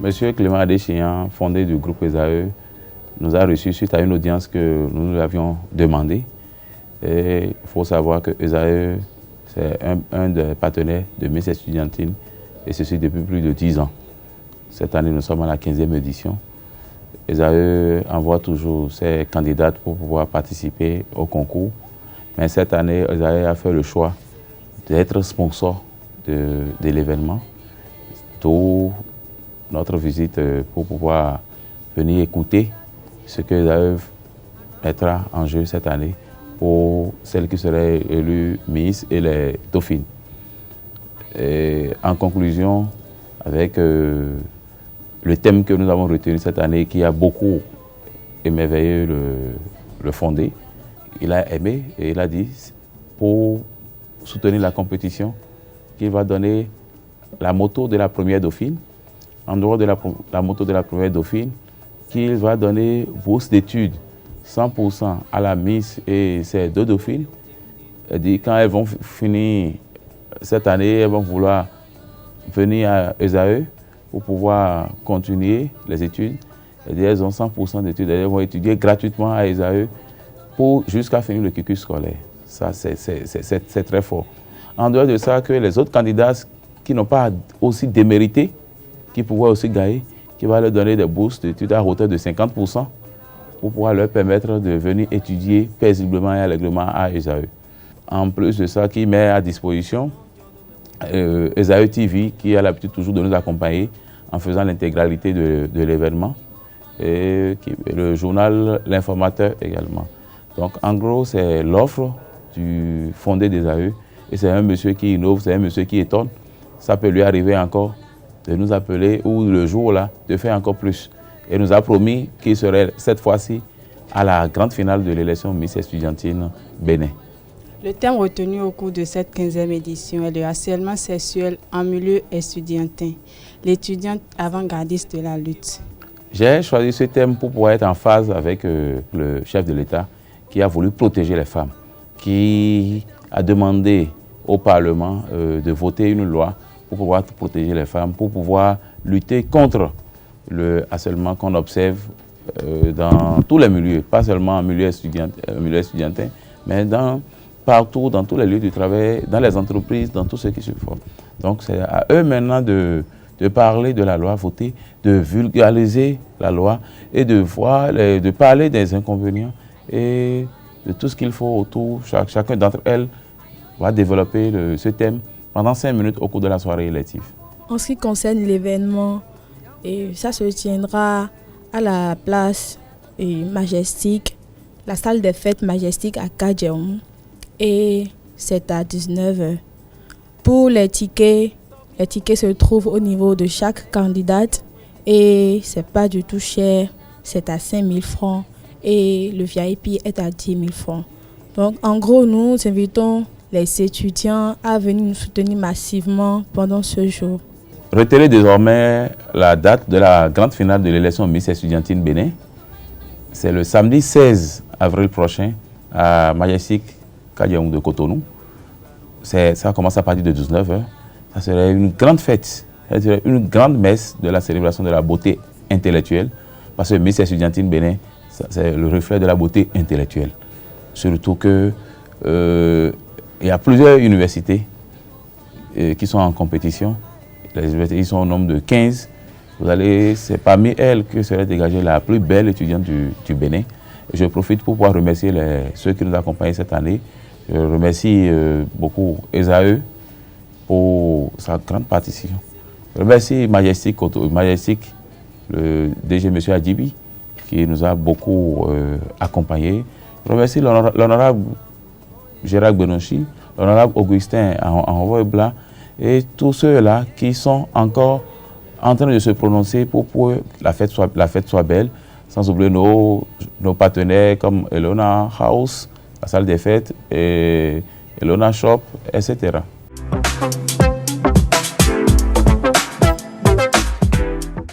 Monsieur Clément Adéchian, fondé du groupe ESAE, nous a reçus suite à une audience que nous lui avions demandée. Et il faut savoir que ESAE, c'est un des partenaires de Miss Estudiantine, et ceci depuis plus de 10 ans. Cette année, nous sommes à la 15e édition. ESAE envoie toujours ses candidates pour pouvoir participer au concours. Mais cette année, ESAE a fait le choix d'être sponsor de l'événement. D'où notre visite pour pouvoir venir écouter ce que ESAE mettra en jeu cette année pour celles qui seraient élues Miss et les Dauphines. Et en conclusion, avec le thème que nous avons retenu cette année, qui a beaucoup émerveillé le fondé, il a aimé et il a dit, pour soutenir la compétition, qu'il va donner la moto de la première Dauphine, en dehors de la moto de la première Dauphine, qu'il va donner bourse d'études 100% à la Miss et ses 2 Dauphines. Elle dit, quand elles vont finir cette année, elles vont vouloir venir à ESAE pour pouvoir continuer les études. Elle dit, elles ont 100% d'études, elles vont étudier gratuitement à ESAE jusqu'à finir le cursus scolaire. Ça, c'est très fort. En dehors de ça, que les autres candidats qui n'ont pas aussi démérité, qui pourraient aussi gagner, qui va leur donner des bourses d'études à hauteur de 50% pour pouvoir leur permettre de venir étudier paisiblement et allègrement à ESAE. En plus de ça, qui met à disposition ESAE TV, qui a l'habitude toujours de nous accompagner en faisant l'intégralité de l'événement, et le journal L'Informateur également. Donc en gros, c'est l'offre du fondé d'ESAE, et c'est un monsieur qui innove, c'est un monsieur qui étonne. Ça peut lui arriver encore de nous appeler ou le jour-là de faire encore plus. Et nous a promis qu'il serait cette fois-ci à la grande finale de l'élection Miss Estudiantine Bénin. Le thème retenu au cours de cette 15e édition est le harcèlement sexuel en milieu estudiantin, l'étudiante avant-gardiste de la lutte. J'ai choisi ce thème pour pouvoir être en phase avec le chef de l'État qui a voulu protéger les femmes, qui a demandé au Parlement de voter une loi pour pouvoir protéger les femmes, pour pouvoir lutter contre le harcèlement qu'on observe dans tous les milieux, pas seulement en milieu estudiantin, mais partout, dans tous les lieux du travail, dans les entreprises, dans tout ce qui se forme. Donc c'est à eux maintenant de parler de la loi votée, de vulgariser la loi et de parler des inconvénients et de tout ce qu'il faut autour. Chacun d'entre elles va développer ce thème pendant 5 minutes au cours de la soirée élective. En ce qui concerne l'événement, ça se tiendra à la place Majestic, la salle des fêtes Majestic à Kadjeum, et c'est à 19h. Pour les tickets se trouvent au niveau de chaque candidate et c'est pas du tout cher, c'est à 5 000 francs et le VIP est à 10 000 francs. Donc en gros, nous invitons les étudiants à venir nous soutenir massivement pendant ce jour. Retenez désormais la date de la grande finale de l'élection Miss Estudiantine Bénin. C'est le samedi 16 avril prochain à Majestic Kadjeum de Cotonou. Ça commence à partir de 19h. Ça serait une grande fête, ça serait une grande messe de la célébration de la beauté intellectuelle. Parce que Miss Estudiantine Bénin, c'est le reflet de la beauté intellectuelle. Surtout que il y a plusieurs universités qui sont en compétition. Les universités sont au nombre de 15. C'est parmi elles que serait dégagée la plus belle étudiante du Bénin. Je profite pour pouvoir remercier ceux qui nous accompagnent cette année. Je remercie beaucoup ESAE pour sa grande participation. Je remercie Majestic, le DG M. Adjibi, qui nous a beaucoup accompagnés. Je remercie l'honorable Gérard Benonchi, l'honorable Augustin en blanc et tous ceux-là qui sont encore en train de se prononcer pour que la fête soit belle, sans oublier nos partenaires comme Elona House, la salle des fêtes, et Elona Shop, etc.